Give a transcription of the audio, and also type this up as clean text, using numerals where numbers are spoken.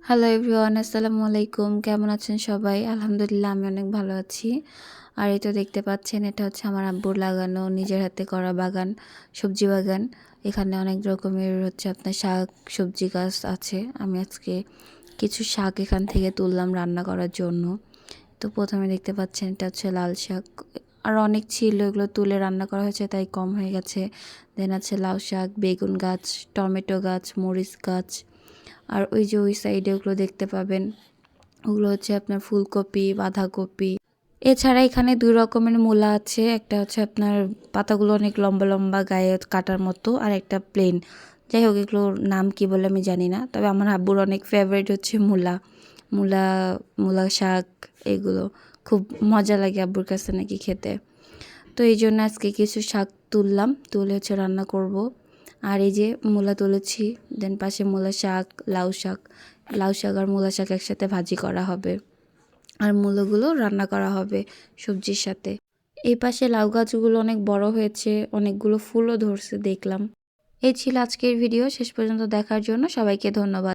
Hello everyone, আসসালামু আলাইকুম। কেমন আছেন সবাই? আলহামদুলিল্লাহ আমি অনেক ভালো আছি। আর এই তো দেখতে পাচ্ছেন, এটা হচ্ছে আমার আব্বুর লাগানো নিজের হাতে করা বাগান, সবজি বাগান। এখানে অনেক রকমের হচ্ছে আপনার শাক সবজি গাছ আছে। আমি আজকে কিছু শাক এখান থেকে তুললাম রান্না করার জন্য। তো প্রথমে দেখতে পাচ্ছেন এটা হচ্ছে লাল শাক। আর অনেক ছিল, এগুলো তুলে রান্না করা হয়েছে তাই কম হয়ে গেছে। দেন আছে লাউ শাক, বেগুন গাছ, টমেটো গাছ, মরিচ গাছ। আর ওই যে ওই সাইডে ওগুলো দেখতে পাবেন, ওগুলো হচ্ছে আপনার ফুলকপি, বাঁধাকপি। এছাড়া এখানে দুই রকমের মূলা আছে, একটা হচ্ছে আপনার পাতাগুলো অনেক লম্বা লম্বা গায়ে কাটার মতো, আর একটা প্লেন। যাই হোক, এগুলোর নাম কি বলে আমি জানি না, তবে আমার আব্বুর অনেক ফেভারিট হচ্ছে মূলা। মূলা, মূলা শাক, এগুলো খুব মজা লাগে আব্বুর কাছে নাকি খেতে। তো এই জন্য আজকে কিছু শাক তুললাম, তুলে হচ্ছে রান্না করব। আর এই যে মূলা তুলেছি, দেন পাশে মূলা শাক, লাউ শাক। লাউ শাক আর মূলা শাক একসাথে ভাজি করা হবে, আর মূলাগুলো রান্না করা হবে সবজির সাথে। এই পাশে লাউ গাছগুলো অনেক বড় হয়েছে, অনেকগুলো ফুলও ধরছে দেখলাম। এই ছিল আজকের ভিডিও। শেষ পর্যন্ত দেখার জন্য সবাইকে ধন্যবাদ।